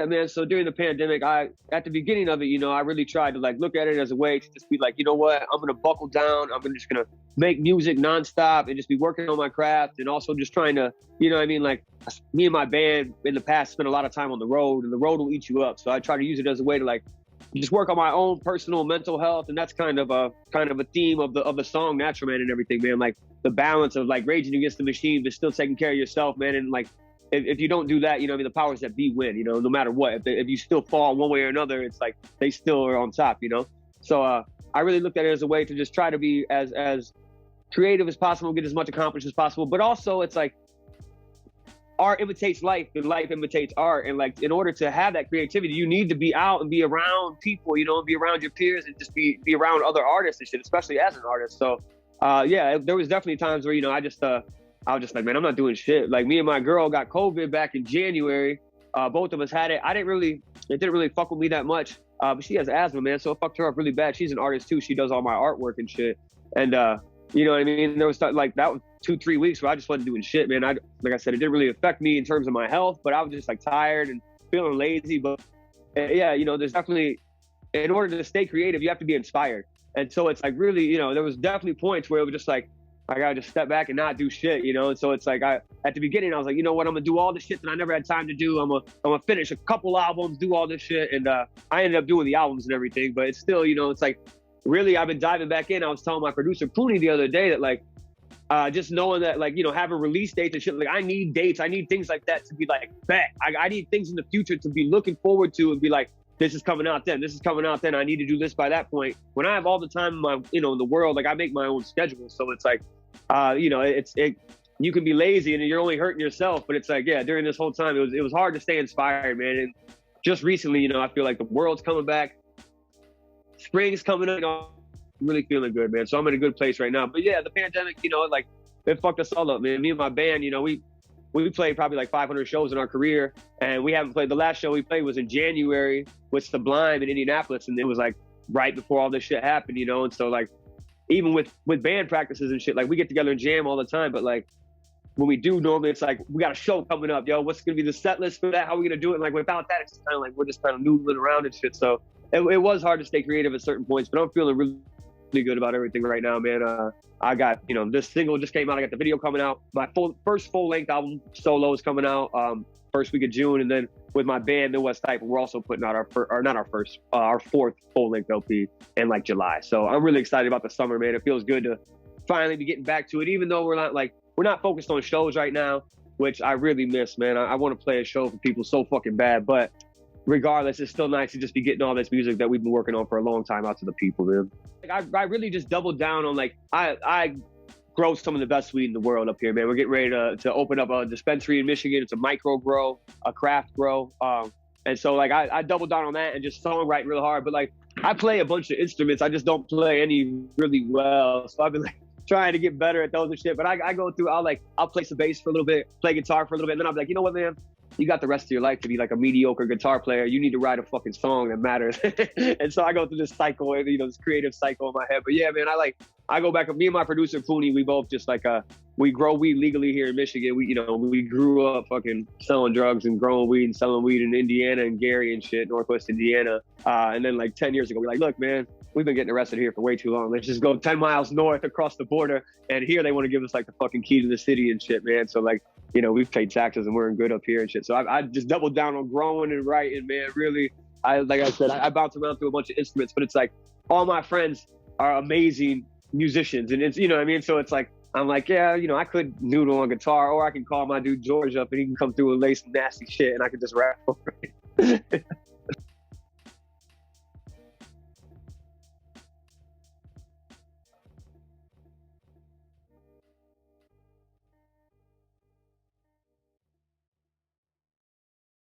Yeah, man. So during the pandemic, at the beginning of it, you know, I really tried to like look at it as a way to just be like, you know what, I'm gonna buckle down. Just gonna make music nonstop and just be working on my craft, and also just trying to, you know what I mean? Like me and my band in the past spent a lot of time on the road, and the road will eat you up. So I try to use it as a way to like just work on my own personal mental health, and that's kind of a theme of the song Natural Man and everything, man. Like the balance of like raging against the machine, but still taking care of yourself, man. And like if you don't do that, you know, I mean, the powers that be win, you know, no matter what. If you still fall one way or another, it's like they still are on top, you know. So I really looked at it as a way to just try to be as creative as possible, get as much accomplished as possible. But also, it's like art imitates life, and life imitates art. And like in order to have that creativity, you need to be out and be around people, you know, and be around your peers, and just be around other artists and shit, especially as an artist. So yeah, there was definitely times where, you know, I was just like, man, I'm not doing shit. Like me and my girl got COVID back in January. Both of us had it. It didn't really fuck with me that much. But she has asthma, man, so it fucked her up really bad. She's an artist too. She does all my artwork and shit. And you know what I mean? There was like that was 2-3 weeks where I just wasn't doing shit, man. Like I said, it didn't really affect me in terms of my health, but I was just like tired and feeling lazy. But yeah, you know, there's definitely, in order to stay creative, you have to be inspired. And so it's like really, you know, there was definitely points where it was just like, I gotta just step back and not do shit, you know? And so it's like, at the beginning, I was like, you know what, I'm gonna do all the shit that I never had time to do. I'm gonna finish a couple albums, do all this shit. And I ended up doing the albums and everything, but it's still, you know, it's like, really, I've been diving back in. I was telling my producer, Pooney, the other day that like, just knowing that like, you know, having release dates and shit, like I need dates, I need things like that to be like, bet. I need things in the future to be looking forward to and be like, this is coming out then, this is coming out then, I need to do this by that point. When I have all the time in my, you know, in the world, like I make my own schedule. So it's like, you know, you can be lazy and you're only hurting yourself, but it's like, yeah, during this whole time, it was hard to stay inspired, man. And just recently, you know, I feel like the world's coming back, spring's coming up, I'm really feeling good, man. So I'm in a good place right now. But yeah, the pandemic, you know, like it fucked us all up, man. Me and my band, you know, we played probably like 500 shows in our career, and we haven't played. The last show we played was in January with Sublime in Indianapolis, and it was like right before all this shit happened, you know. And so like, even with band practices and shit, like we get together and jam all the time, but like when we do, normally it's like, we got a show coming up, yo, what's gonna be the set list for that? How are we gonna do it? And like without that, it's kind of like we're just kind of noodling around and shit. So it was hard to stay creative at certain points, but I'm feeling really good about everything right now, man. I got, you know, this single just came out. I got the video coming out. My first full-length album, Solo, is coming out first week of June. And then with my band, The West Type, we're also putting out our fourth full-length LP in like July. So I'm really excited about the summer, man. It feels good to finally be getting back to it, even though we're not focused on shows right now, which I really miss, man. I want to play a show for people so fucking bad, but regardless, it's still nice to just be getting all this music that we've been working on for a long time out to the people, man. Like, I really just doubled down on like, I grow some of the best weed in the world up here, man. We're getting ready to open up a dispensary in Michigan. It's a micro grow, a craft grow. And so like, I doubled down on that and just songwriting real hard. But like, I play a bunch of instruments. I just don't play any really well. So I've been like trying to get better at those and shit. But I go through, I'll play some bass for a little bit, play guitar for a little bit. And then I'll be like, you know what, man? You got the rest of your life to be like a mediocre guitar player. You need to write a fucking song that matters. And so I go through this cycle, you know, this creative cycle in my head. But yeah, man, I go back, me and my producer, Pooney, we both just like, we grow weed legally here in Michigan. We grew up fucking selling drugs and growing weed and selling weed in Indiana and Gary and shit, Northwest Indiana. And then like 10 years ago, we're like, look, man, we've been getting arrested here for way too long. Let's just go 10 miles north across the border. And here they want to give us like the fucking key to the city and shit, man. So like, you know, we've paid taxes and we're in good up here and shit. So I just doubled down on growing and writing, man. Really, like I said, I bounce around through a bunch of instruments, but it's like all my friends are amazing musicians. And it's, you know what I mean? So it's like, I'm like, yeah, you know, I could noodle on guitar, or I can call my dude George up and he can come through and lay some nasty shit and I can just rap over it.